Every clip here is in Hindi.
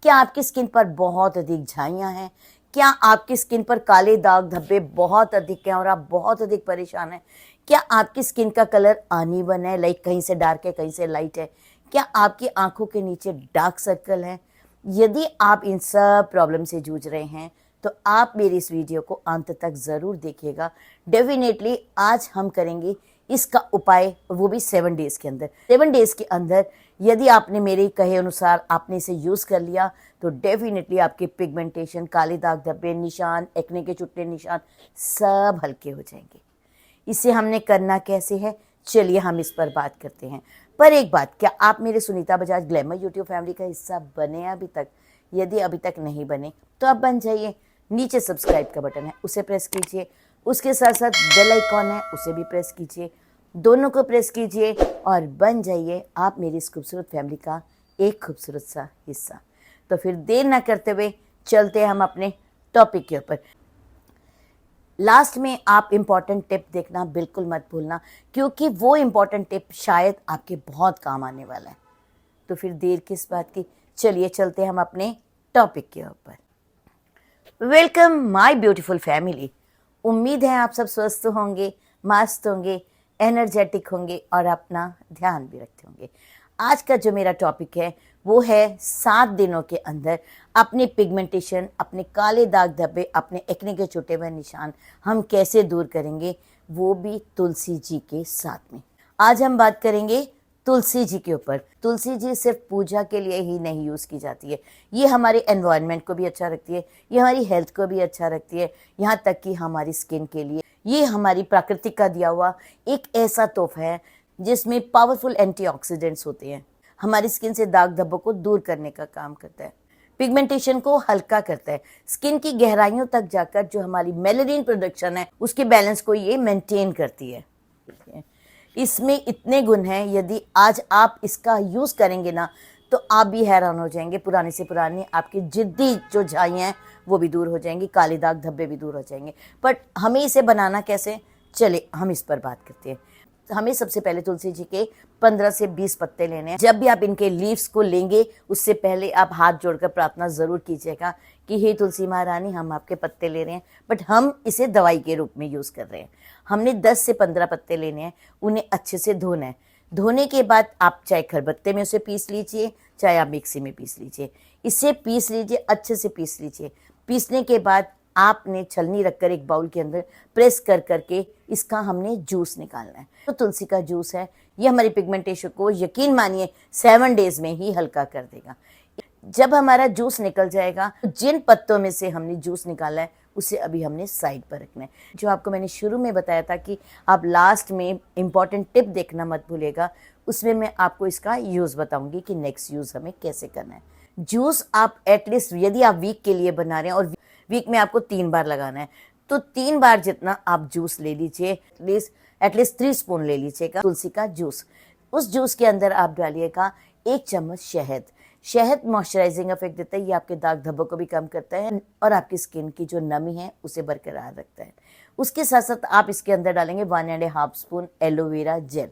क्या आपकी स्किन पर बहुत अधिक झाइयाँ हैं? क्या आपकी स्किन पर काले दाग धब्बे बहुत अधिक हैं और आप बहुत अधिक परेशान हैं? क्या आपकी स्किन का कलर अनइवन है, लाइक कहीं से डार्क है, कहीं से लाइट है? क्या आपकी आंखों के नीचे डार्क सर्कल है? यदि आप इन सब प्रॉब्लम से जूझ रहे हैं तो आप मेरी इस वीडियो को अंत तक ज़रूर देखिएगा। डेफिनेटली आज हम करेंगे इसका उपाय, वो भी 7 डेज़ के अंदर। 7 डेज़ के अंदर यदि आपने मेरे कहे अनुसार आपने इसे यूज़ कर लिया तो डेफिनेटली आपके पिगमेंटेशन, काले दाग धब्बे, निशान, एक्ने के छुट्टे निशान सब हल्के हो जाएंगे। इसे हमने करना कैसे है, चलिए हम इस पर बात करते हैं। पर एक बात, क्या आप मेरे Sunita Bajaj glamour YouTube family का हिस्सा बने हैं अभी तक? यदि अभी तक नहीं बने तो आप बन जाइए। नीचे सब्सक्राइब का बटन है, उसे प्रेस कीजिए। उसके साथ साथ बेल आइकॉन है, उसे भी प्रेस कीजिए। दोनों को प्रेस कीजिए और बन जाइए आप मेरी इस खूबसूरत फैमिली का एक खूबसूरत सा हिस्सा। तो फिर देर ना करते हुए चलते हैं हम अपने टॉपिक के ऊपर। लास्ट में आप इम्पॉर्टेंट टिप देखना बिल्कुल मत भूलना, क्योंकि वो इम्पॉर्टेंट टिप शायद आपके बहुत काम आने वाला है। तो फिर देर किस बात की, चलिए चलते हैं हम अपने टॉपिक के ऊपर। Welcome my beautiful family. उम्मीद है आप सब स्वस्थ होंगे, मस्त होंगे, एनर्जेटिक होंगे और अपना ध्यान भी रखते होंगे। आज का जो मेरा टॉपिक है वो है 7 दिनों के अंदर अपने पिगमेंटेशन, अपने काले दाग धब्बे, अपने एक्ने के छुटे हुए निशान हम कैसे दूर करेंगे, वो भी तुलसी जी के साथ में। आज हम बात करेंगे तुलसी जी के ऊपर। तुलसी जी सिर्फ पूजा के लिए ही नहीं यूज़ की जाती है, ये हमारे एनवायरनमेंट को भी अच्छा रखती है, ये हमारी हेल्थ को भी अच्छा रखती है, यहाँ तक कि हमारी स्किन के लिए ये हमारी प्रकृति का दिया हुआ एक ऐसा तोहफा है जिसमें पावरफुल एंटीऑक्सीडेंट्स होते हैं। हमारी स्किन से दाग धब्बों को दूर करने का काम करता है, पिगमेंटेशन को हल्का करता है, स्किन की गहराइयों तक जाकर जो हमारी मेलानिन प्रोडक्शन है उसके बैलेंस को ये मेंटेन करती है। इसमें इतने गुण हैं, यदि आज आप इसका यूज़ करेंगे ना तो आप भी हैरान हो जाएंगे। पुराने से पुरानी आपकी जिद्दी जो झाइयाँ हैं वो भी दूर हो जाएंगी, काले दाग धब्बे भी दूर हो जाएंगे। बट हमें इसे बनाना कैसे, चले हम इस पर बात करते हैं। हमें सबसे पहले तुलसी जी के 15 से 20 पत्ते लेने हैं। जब भी आप इनके लीव्स को लेंगे उससे पहले आप हाथ जोड़कर प्रार्थना ज़रूर कीजिएगा कि हे तुलसी महारानी, हम आपके पत्ते ले रहे हैं, बट हम इसे दवाई के रूप में यूज़ कर रहे हैं। हमने 10 से 15 पत्ते लेने हैं, उन्हें अच्छे से धोना है। धोने के बाद आप चाहे खलबत्ते में उसे पीस लीजिए, चाहे आप मिक्सी में पीस लीजिए। इसे पीस लीजिए, अच्छे से पीस लीजिए। पीसने के बाद आपने छलनी रखकर एक बाउल के अंदर प्रेस कर करके इसका हमने जूस निकालना है। तो तुलसी का जूस है, ये हमारी पिगमेंटेशन को यकीन मानिए 7 डेज में ही हल्का कर देगा। जब हमारा जूस निकल जाएगा तो जिन पत्तों में से हमने जूस निकाला है उसे अभी हमने साइड पर रखना है। जो आपको मैंने शुरू में बताया था कि आप लास्ट में इम्पॉर्टेंट टिप देखना मत भूलिएगा, उसमें मैं आपको इसका यूज़ बताऊंगी कि नेक्स्ट यूज़ हमें कैसे करना है। जूस आप एटलीस्ट यदि आप वीक के लिए बना रहे हैं और वीक में आपको 3 बार लगाना है तो 3 बार जितना आप जूस ले लीजिए, एटलीस्ट 3 स्पून ले लीजिएगा तुलसी का जूस। उस जूस के अंदर आप डालिएगा 1 चम्मच शहद। शहद मॉइस्चराइजिंग इफेक्ट देता है, ये आपके दाग धब्बों को भी कम करता है और आपकी स्किन की जो नमी है उसे बरकरार रखता है। उसके साथ साथ आप इसके अंदर डालेंगे 1.5 spoon aloe vera gel.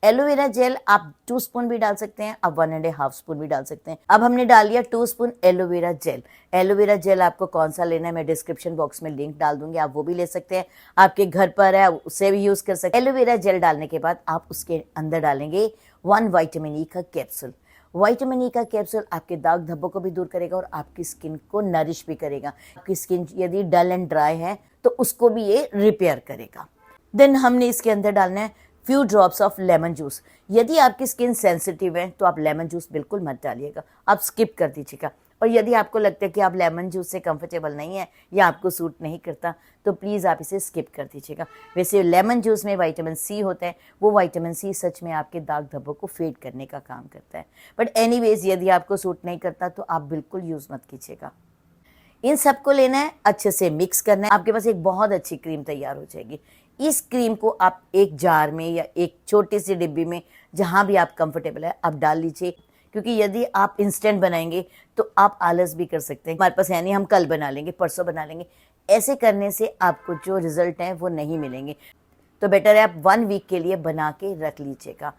Aloe vera gel आप 2 स्पून भी डाल सकते हैं, आप 1.5 स्पून भी डाल सकते हैं। अब हमने डाल लिया 2 spoon aloe vera gel. Aloe vera gel आपको कौन सा लेना है मैं डिस्क्रिप्शन बॉक्स में लिंक डाल दूंगी, आप वो भी ले सकते हैं। आपके घर पर है उसे भी यूज़ कर सकते हैं। एलोवेरा जेल डालने के बाद आप उसके अंदर डालेंगे 1 विटामिन ई का कैप्सूल। विटामिन ई का कैप्सूल आपके दाग धब्बों को भी दूर करेगा और आपकी स्किन को नरिश भी करेगा। आपकी स्किन यदि डल एंड ड्राई है तो उसको भी ये रिपेयर करेगा। देन हमने इसके अंदर डालना है few drops of lemon juice. यदि आपकी स्किन सेंसिटिव है तो आप लेमन जूस बिल्कुल मत डालिएगा, आप स्किप कर दीजिएगा। और यदि आपको लगता है कि आप लेमन जूस से कंफर्टेबल नहीं है या आपको सूट नहीं करता तो प्लीज़ आप इसे स्किप कर दीजिएगा। वैसे लेमन जूस में विटामिन सी होता है, वो विटामिन सी सच में आपके दाग धब्बों को फेड करने का काम करता है। बट एनीवेज यदि आपको सूट नहीं करता तो आप बिल्कुल यूज़ मत कीजिएगा। इन सबको लेना है, अच्छे से मिक्स करना है, आपके पास एक बहुत अच्छी क्रीम तैयार हो जाएगी। इस क्रीम को आप एक जार में या एक छोटी सी डिब्बी में जहाँ भी आप कंफर्टेबल है आप डाल लीजिए, क्योंकि यदि आप इंस्टेंट बनाएंगे तो आप आलस भी कर सकते हैं, हमारे पास है नहीं, हम कल बना लेंगे, परसों बना लेंगे। ऐसे करने से आपको जो रिजल्ट हैं वो नहीं मिलेंगे। तो बेटर है आप 1 वीक के लिए बना के रख लीजिएगा।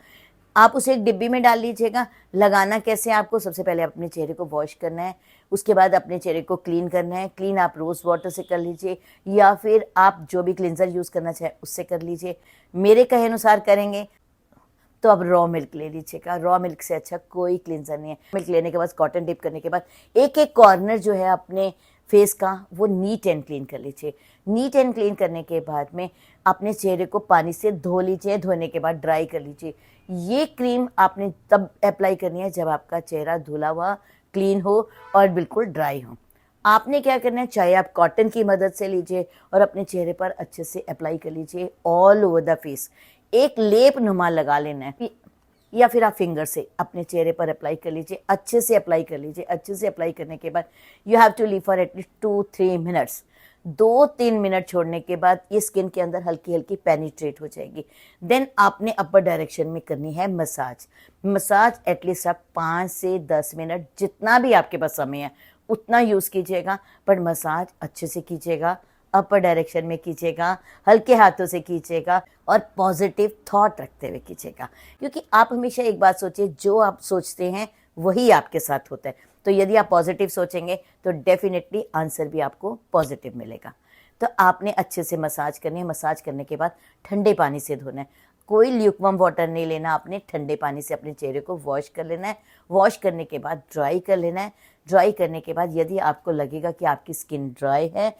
आप उसे एक डिब्बी में डाल लीजिएगा। लगाना कैसे है आपको, सबसे पहले अपने चेहरे को वॉश करना है, उसके बाद अपने चेहरे को क्लीन करना है। क्लीन आप रोज़ वाटर से कर लीजिए या फिर आप जो भी क्लिनजर यूज़ करना चाहें उससे कर लीजिए। मेरे कहे अनुसार करेंगे तो आप रॉ मिल्क ले लीजिएगा। रॉ मिल्क से अच्छा कोई क्लिनजर नहीं है। मिल्क लेने के बाद कॉटन डिप करने के बाद एक एक कॉर्नर जो है अपने फेस का वो नीट एंड क्लीन कर लीजिए। नीट एंड क्लीन करने के बाद में अपने चेहरे को पानी से धो लीजिए। धोने के बाद ड्राई कर लीजिए। ये क्रीम आपने तब अप्लाई करनी है जब आपका चेहरा धुला हुआ, क्लीन हो और बिल्कुल ड्राई हो। आपने क्या करना है, चाहे आप कॉटन की मदद से लीजिए और अपने चेहरे पर अच्छे से अप्लाई कर लीजिए ऑल ओवर द फेस। एक लेप नुमा लगा लेना है या फिर आप फिंगर से अपने चेहरे पर अप्लाई कर लीजिए। अच्छे से अप्लाई कर लीजिए। अच्छे से अप्लाई करने के बाद you have to leave for at least 2-3 minutes. 2-3 minute छोड़ने के बाद ये स्किन के अंदर हल्की हल्की पेनिट्रेट हो जाएगी। देन आपने अपर डायरेक्शन में करनी है मसाज। मसाज एटलीस्ट आप 5 से 10 मिनट जितना भी आपके पास समय है उतना यूज़ कीजिएगा, पर मसाज अच्छे से कीजिएगा, अपर डायरेक्शन में कीजिएगा, हल्के हाथों से कीजिएगा और पॉजिटिव थॉट रखते हुए कीजिएगा। क्योंकि आप हमेशा एक बात सोचिए, जो आप सोचते हैं वही आपके साथ होता है। तो यदि आप पॉजिटिव सोचेंगे तो डेफिनेटली आंसर भी आपको पॉजिटिव मिलेगा। तो आपने अच्छे से मसाज करनी है। मसाज करने के बाद ठंडे पानी से धोना है। कोई ल्यूकवार्म वाटर नहीं लेना, आपने ठंडे पानी से अपने चेहरे को वॉश कर लेना है। वॉश करने के बाद ड्राई कर लेना है। ड्राई करने के बाद यदि आपको लगेगा कि आपकी स्किन ड्राई है,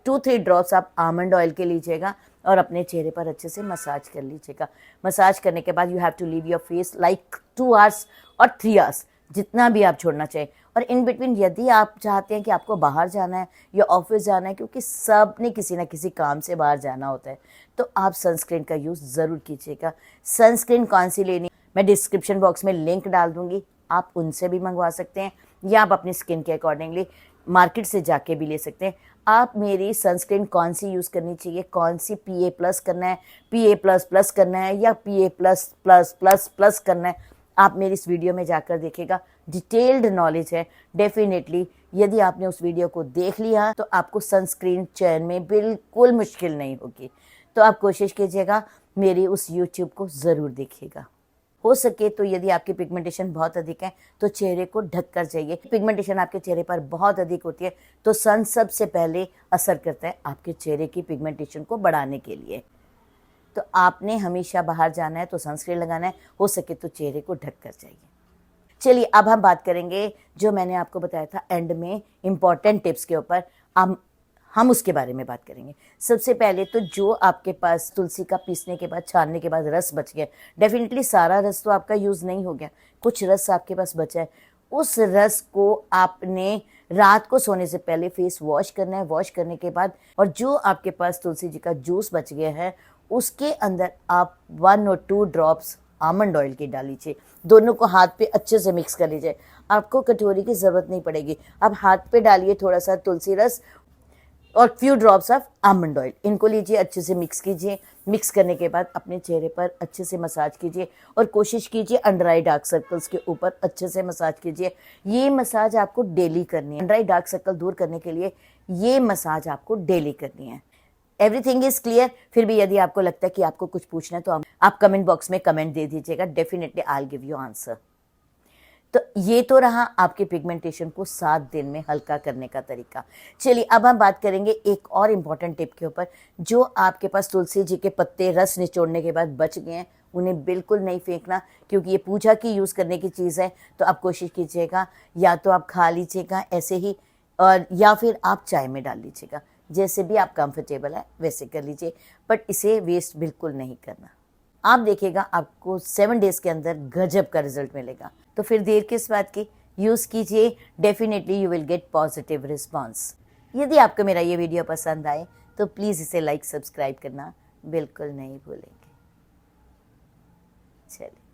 2-3 ड्रॉप्स आप आमंड ऑयल के लीजिएगा और अपने चेहरे पर अच्छे से मसाज कर लीजिएगा। मसाज करने के बाद you have to leave your face like 2 hours और 3 आवर्स, जितना भी आप छोड़ना चाहें। और इन बिटवीन यदि आप चाहते हैं कि आपको बाहर जाना है या ऑफिस जाना है, क्योंकि सब ने किसी ना किसी काम से बाहर जाना होता है, तो आप सनस्क्रीन का यूज़ ज़रूर कीजिएगा। सनस्क्रीन कौन सी लेनी, मैं डिस्क्रिप्शन बॉक्स में लिंक डाल दूंगी, आप उनसे भी मंगवा सकते हैं या आप अपनी स्किन के अकॉर्डिंगली मार्केट से जाके भी ले सकते हैं। आप मेरी सनस्क्रीन कौन सी यूज़ करनी चाहिए, कौन सी PA+ करना है, PA++ करना है या PA++++ करना है, आप मेरी इस वीडियो में जाकर देखिएगा। डिटेल्ड नॉलेज है। डेफिनेटली यदि आपने उस वीडियो को देख लिया तो आपको सनस्क्रीन चयन में बिल्कुल मुश्किल नहीं होगी। तो आप कोशिश कीजिएगा, मेरी उस यूट्यूब को ज़रूर देखिएगा। हो सके तो यदि आपकी पिगमेंटेशन बहुत अधिक है तो चेहरे को ढक कर जाइए। पिगमेंटेशन आपके चेहरे पर बहुत अधिक होती है तो सन सबसे पहले असर करता है आपके चेहरे की पिगमेंटेशन को बढ़ाने के लिए। तो आपने हमेशा बाहर जाना है तो सनस्क्रीन लगाना है, हो सके तो चेहरे को ढक कर जाइए। चलिए अब हम बात करेंगे जो मैंने आपको बताया था एंड में इम्पॉर्टेंट टिप्स के ऊपर। हम उसके बारे में बात करेंगे। सबसे पहले तो जो आपके पास तुलसी का पीसने के बाद, छानने के बाद रस बच गया, डेफिनेटली सारा रस तो आपका यूज़ नहीं हो गया, कुछ रस आपके पास बचा है, उस रस को आपने रात को सोने से पहले फेस वॉश करना है। वॉश करने के बाद और जो आपके पास तुलसी जी का जूस बच गया है उसके अंदर आप 1 और 2 ड्रॉप्स आमंड ऑयल की डाल लीजिए। दोनों को हाथ पे अच्छे से मिक्स कर लीजिए। आपको कटोरी की ज़रूरत नहीं पड़ेगी। आप हाथ पे डालिए थोड़ा सा तुलसी रस और few drops of almond oil, इनको लीजिए, अच्छे से मिक्स कीजिए। मिक्स करने के बाद अपने चेहरे पर अच्छे से मसाज कीजिए और कोशिश कीजिए अंडर आई डार्क सर्कल्स के ऊपर अच्छे से मसाज कीजिए। ये मसाज आपको डेली करनी है। अंडर आई डार्क सर्कल दूर करने के लिए ये मसाज आपको डेली करनी है। Everything is clear. फिर भी यदि आपको लगता है कि आपको कुछ पूछना है तो आप कमेंट बॉक्स में कमेंट दे दीजिएगा। Definitely I will give you answer. तो ये तो रहा आपके पिगमेंटेशन को 7 दिन में हल्का करने का तरीका। चलिए अब हम बात करेंगे एक और इम्पॉर्टेंट टिप के ऊपर। जो आपके पास तुलसी जी के पत्ते रस निचोड़ने के बाद बच गए हैं उन्हें बिल्कुल नहीं फेंकना, क्योंकि ये पूजा की यूज़ करने की चीज़ है। तो आप कोशिश कीजिएगा या तो आप खा लीजिएगा ऐसे ही, और या फिर आप चाय में डाल लीजिएगा। जैसे भी आप कंफर्टेबल है वैसे कर लीजिए, बट इसे वेस्ट बिल्कुल नहीं करना। आप देखिएगा आपको 7 डेज के अंदर गजब का रिजल्ट मिलेगा। तो फिर देर किस बात की, यूज़ कीजिए। Definitely you will get positive response. यदि आपको मेरा ये वीडियो पसंद आए तो प्लीज़ इसे लाइक सब्सक्राइब करना बिल्कुल नहीं भूलेंगे। चलिए।